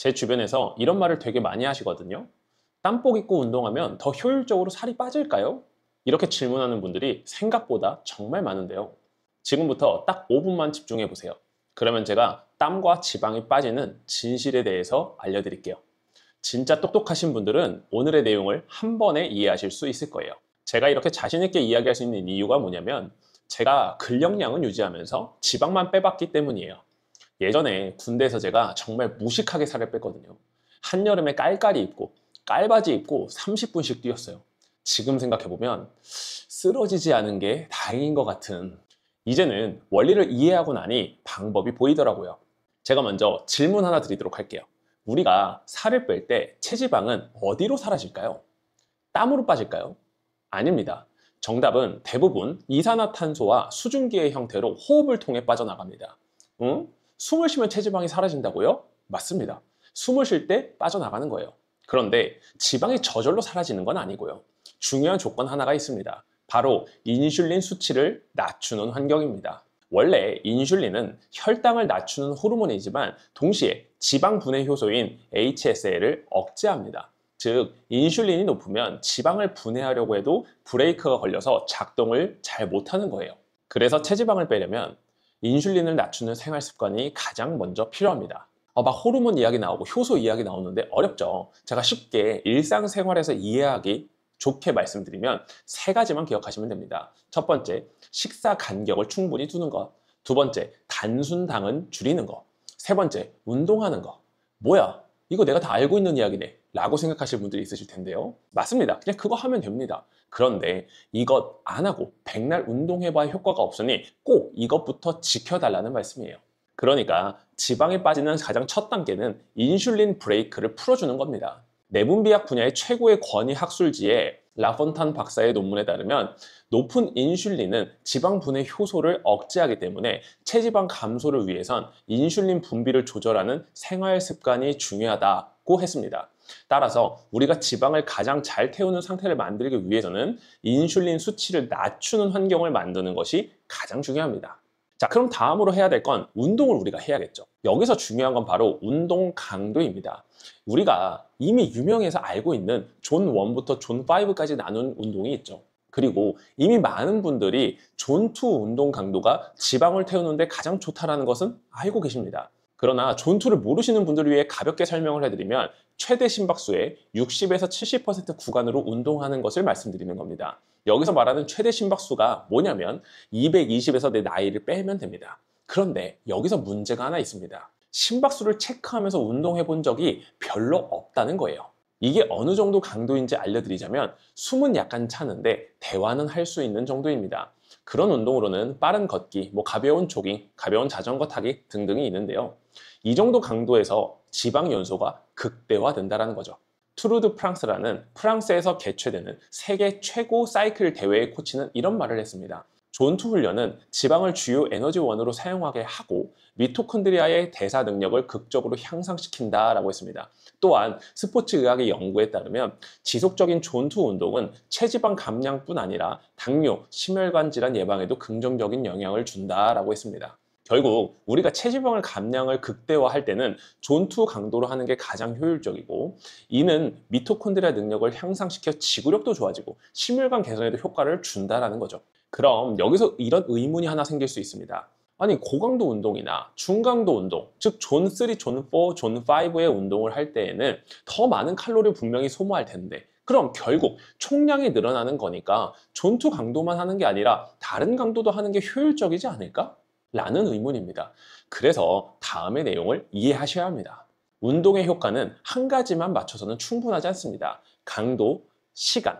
제 주변에서 이런 말을 되게 많이 하시거든요. 땀복 입고 운동하면 더 효율적으로 살이 빠질까요? 이렇게 질문하는 분들이 생각보다 정말 많은데요. 지금부터 딱 5분만 집중해 보세요. 그러면 제가 땀과 지방이 빠지는 진실에 대해서 알려드릴게요. 진짜 똑똑하신 분들은 오늘의 내용을 한 번에 이해하실 수 있을 거예요. 제가 이렇게 자신 있게 이야기할 수 있는 이유가 뭐냐면 제가 근력량은 유지하면서 지방만 빼봤기 때문이에요. 예전에 군대에서 제가 정말 무식하게 살을 뺐거든요. 한여름에 깔깔이 입고 깔바지 입고 30분씩 뛰었어요. 지금 생각해보면 쓰러지지 않은 게 다행인 것 같은. 이제는 원리를 이해하고 나니 방법이 보이더라고요. 제가 먼저 질문 하나 드리도록 할게요. 우리가 살을 뺄 때 체지방은 어디로 사라질까요? 땀으로 빠질까요? 아닙니다. 정답은 대부분 이산화탄소와 수증기의 형태로 호흡을 통해 빠져나갑니다. 응? 숨을 쉬면 체지방이 사라진다고요? 맞습니다. 숨을 쉴 때 빠져나가는 거예요. 그런데 지방이 저절로 사라지는 건 아니고요. 중요한 조건 하나가 있습니다. 바로 인슐린 수치를 낮추는 환경입니다. 원래 인슐린은 혈당을 낮추는 호르몬이지만 동시에 지방 분해 효소인 HSL을 억제합니다. 즉, 인슐린이 높으면 지방을 분해하려고 해도 브레이크가 걸려서 작동을 잘 못하는 거예요. 그래서 체지방을 빼려면 인슐린을 낮추는 생활 습관이 가장 먼저 필요합니다. 막 호르몬 이야기 나오고 효소 이야기 나오는데 어렵죠. 제가 쉽게 일상생활에서 이해하기 좋게 말씀드리면 세 가지만 기억하시면 됩니다. 첫 번째, 식사 간격을 충분히 두는 것. 두 번째, 단순당은 줄이는 것. 세 번째, 운동하는 것. 뭐야? 이거 내가 다 알고 있는 이야기네 라고 생각하실 분들이 있으실 텐데요. 맞습니다. 그냥 그거 하면 됩니다. 그런데 이것 안 하고 백날 운동해봐야 효과가 없으니 꼭 이것부터 지켜달라는 말씀이에요. 그러니까 지방이 빠지는 가장 첫 단계는 인슐린 브레이크를 풀어주는 겁니다. 내분비학 분야의 최고의 권위 학술지에 라폰탄 박사의 논문에 따르면 높은 인슐린은 지방 분해 효소를 억제하기 때문에 체지방 감소를 위해선 인슐린 분비를 조절하는 생활 습관이 중요하다고 했습니다. 따라서 우리가 지방을 가장 잘 태우는 상태를 만들기 위해서는 인슐린 수치를 낮추는 환경을 만드는 것이 가장 중요합니다. 자, 그럼 다음으로 해야 될 건 운동을 우리가 해야겠죠. 여기서 중요한 건 바로 운동 강도입니다. 우리가 이미 유명해서 알고 있는 존 1부터 존 5까지 나눈 운동이 있죠. 그리고 이미 많은 분들이 존 2 운동 강도가 지방을 태우는데 가장 좋다는 것은 알고 계십니다. 그러나 존 2를 모르시는 분들을 위해 가볍게 설명을 해드리면 최대 심박수의 60에서 70% 구간으로 운동하는 것을 말씀드리는 겁니다. 여기서 말하는 최대 심박수가 뭐냐면 220에서 내 나이를 빼면 됩니다. 그런데 여기서 문제가 하나 있습니다. 심박수를 체크하면서 운동해 본 적이 별로 없다는 거예요. 이게 어느 정도 강도인지 알려드리자면 숨은 약간 차는데 대화는 할 수 있는 정도입니다. 그런 운동으로는 빠른 걷기, 가벼운 조깅, 가벼운 자전거 타기 등등이 있는데요. 이 정도 강도에서 지방 연소가 극대화된다는 거죠. 투르 드 프랑스라는 프랑스에서 개최되는 세계 최고 사이클 대회의 코치는 이런 말을 했습니다. 존 2 훈련은 지방을 주요 에너지원으로 사용하게 하고 미토콘드리아의 대사 능력을 극적으로 향상시킨다라고 했습니다. 또한 스포츠 의학의 연구에 따르면 지속적인 존 2 운동은 체지방 감량뿐 아니라 당뇨, 심혈관 질환 예방에도 긍정적인 영향을 준다라고 했습니다. 결국 우리가 체지방을 감량을 극대화할 때는 존 2 강도로 하는 게 가장 효율적이고, 이는 미토콘드리아 능력을 향상시켜 지구력도 좋아지고 심혈관 개선에도 효과를 준다라는 거죠. 그럼 여기서 이런 의문이 하나 생길 수 있습니다. 아니, 고강도 운동이나 중강도 운동, 즉 존 3, 존 4, 존 5의 운동을 할 때에는 더 많은 칼로리를 분명히 소모할 텐데, 그럼 결국 총량이 늘어나는 거니까 존 2 강도만 하는 게 아니라 다른 강도도 하는 게 효율적이지 않을까? 라는 의문입니다. 그래서 다음의 내용을 이해하셔야 합니다. 운동의 효과는 한 가지만 맞춰서는 충분하지 않습니다. 강도, 시간,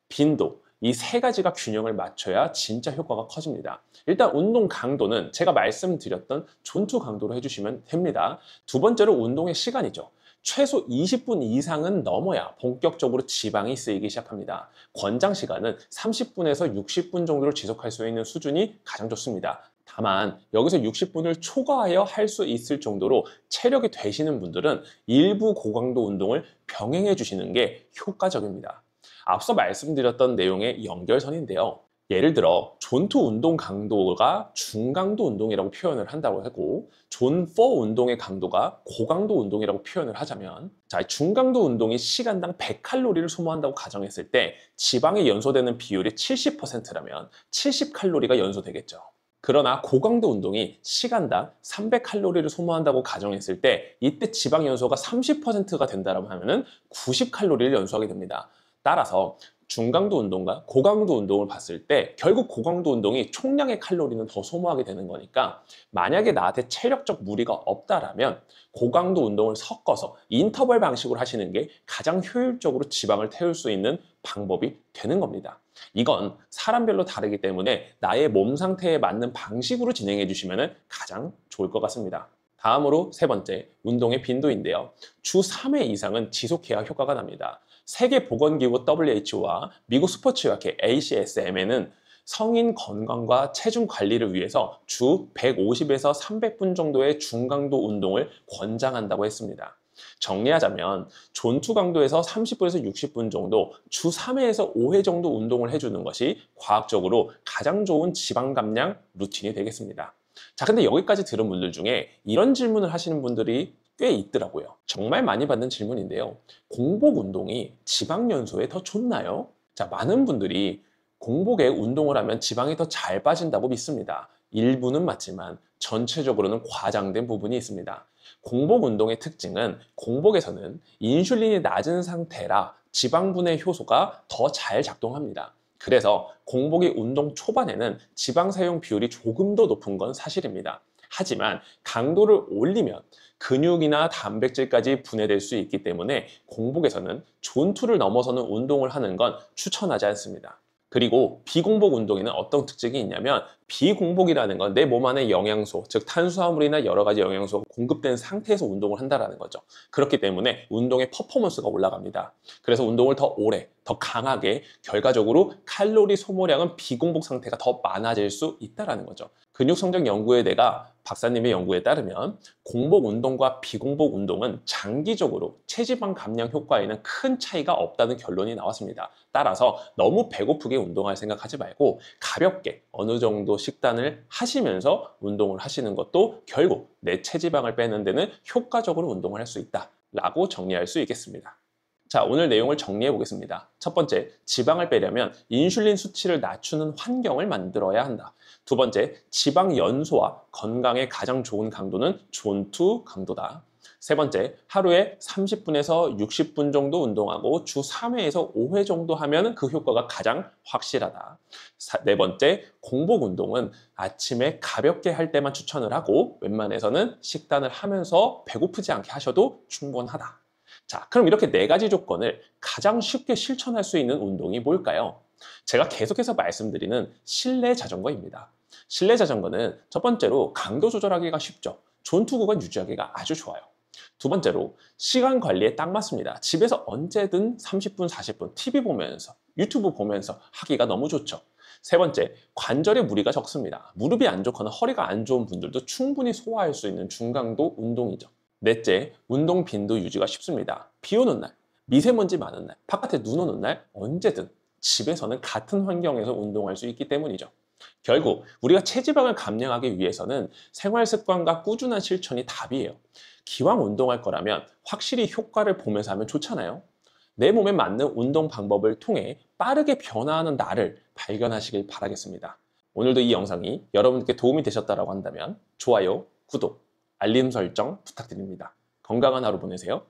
빈도, 이 세 가지가 균형을 맞춰야 진짜 효과가 커집니다. 일단 운동 강도는 제가 말씀드렸던 존 2 강도로 해주시면 됩니다. 두 번째로 운동의 시간이죠. 최소 20분 이상은 넘어야 본격적으로 지방이 쓰이기 시작합니다. 권장 시간은 30분에서 60분 정도로 지속할 수 있는 수준이 가장 좋습니다. 다만 여기서 60분을 초과하여 할 수 있을 정도로 체력이 되시는 분들은 일부 고강도 운동을 병행해 주시는 게 효과적입니다. 앞서 말씀드렸던 내용의 연결선인데요. 예를 들어 존2 운동 강도가 중강도 운동이라고 표현을 한다고 하고 존4 운동의 강도가 고강도 운동이라고 표현을 하자면, 자, 중강도 운동이 시간당 100칼로리를 소모한다고 가정했을 때 지방이 연소되는 비율이 70%라면 70칼로리가 연소되겠죠. 그러나 고강도 운동이 시간당 300칼로리를 소모한다고 가정했을 때 이때 지방 연소가 30%가 된다고 하면 90칼로리를 연소하게 됩니다. 따라서 중강도 운동과 고강도 운동을 봤을 때 결국 고강도 운동이 총량의 칼로리는 더 소모하게 되는 거니까, 만약에 나한테 체력적 무리가 없다라면 고강도 운동을 섞어서 인터벌 방식으로 하시는 게 가장 효율적으로 지방을 태울 수 있는 방법이 되는 겁니다. 이건 사람별로 다르기 때문에 나의 몸 상태에 맞는 방식으로 진행해 주시면 가장 좋을 것 같습니다. 다음으로 세 번째, 운동의 빈도인데요. 주 3회 이상은 지속해야 효과가 납니다. 세계보건기구 WHO와 미국 스포츠의학회 ACSM에는 성인 건강과 체중 관리를 위해서 주 150에서 300분 정도의 중강도 운동을 권장한다고 했습니다. 정리하자면 존2 강도에서 30분에서 60분 정도 주 3회에서 5회 정도 운동을 해주는 것이 과학적으로 가장 좋은 지방 감량 루틴이 되겠습니다. 자, 근데 여기까지 들은 분들 중에 이런 질문을 하시는 분들이 꽤 있더라고요. 정말 많이 받는 질문인데요. 공복 운동이 지방 연소에 더 좋나요? 자, 많은 분들이 공복에 운동을 하면 지방이 더 잘 빠진다고 믿습니다. 일부는 맞지만 전체적으로는 과장된 부분이 있습니다. 공복 운동의 특징은 공복에서는 인슐린이 낮은 상태라 지방 분해 효소가 더 잘 작동합니다. 그래서 공복이 운동 초반에는 지방 사용 비율이 조금 더 높은 건 사실입니다. 하지만 강도를 올리면 근육이나 단백질까지 분해될 수 있기 때문에 공복에서는 존2를 넘어서는 운동을 하는 건 추천하지 않습니다. 그리고 비공복 운동에는 어떤 특징이 있냐면, 비공복이라는 건 내 몸 안에 영양소, 즉 탄수화물이나 여러 가지 영양소가 공급된 상태에서 운동을 한다는 거죠. 그렇기 때문에 운동의 퍼포먼스가 올라갑니다. 그래서 운동을 더 오래, 더 강하게, 결과적으로 칼로리 소모량은 비공복 상태가 더 많아질 수 있다는 거죠. 근육성장 연구에 내가 박사님의 연구에 따르면 공복 운동과 비공복 운동은 장기적으로 체지방 감량 효과에는 큰 차이가 없다는 결론이 나왔습니다. 따라서 너무 배고프게 운동할 생각하지 말고 가볍게 어느 정도 식단을 하시면서 운동을 하시는 것도 결국 내 체지방을 빼는 데는 효과적으로 운동을 할 수 있다라고 정리할 수 있겠습니다. 자, 오늘 내용을 정리해 보겠습니다. 첫 번째, 지방을 빼려면 인슐린 수치를 낮추는 환경을 만들어야 한다. 두 번째, 지방 연소와 건강에 가장 좋은 강도는 존2 강도다. 세 번째, 하루에 30분에서 60분 정도 운동하고 주 3회에서 5회 정도 하면 그 효과가 가장 확실하다. 네 번째, 공복 운동은 아침에 가볍게 할 때만 추천을 하고 웬만해서는 식단을 하면서 배고프지 않게 하셔도 충분하다. 자, 그럼 이렇게 네 가지 조건을 가장 쉽게 실천할 수 있는 운동이 뭘까요? 제가 계속해서 말씀드리는 실내 자전거입니다. 실내 자전거는 첫 번째로 강도 조절하기가 쉽죠. 존2 구간 유지하기가 아주 좋아요. 두 번째로 시간 관리에 딱 맞습니다. 집에서 언제든 30분, 40분 TV 보면서, 유튜브 보면서 하기가 너무 좋죠. 세 번째, 관절에 무리가 적습니다. 무릎이 안 좋거나 허리가 안 좋은 분들도 충분히 소화할 수 있는 중강도 운동이죠. 넷째, 운동 빈도 유지가 쉽습니다. 비 오는 날, 미세먼지 많은 날, 바깥에 눈 오는 날 언제든 집에서는 같은 환경에서 운동할 수 있기 때문이죠. 결국 우리가 체지방을 감량하기 위해서는 생활 습관과 꾸준한 실천이 답이에요. 기왕 운동할 거라면 확실히 효과를 보면서 하면 좋잖아요. 내 몸에 맞는 운동 방법을 통해 빠르게 변화하는 나를 발견하시길 바라겠습니다. 오늘도 이 영상이 여러분께 도움이 되셨다고 한다면 좋아요, 구독, 알림 설정 부탁드립니다. 건강한 하루 보내세요.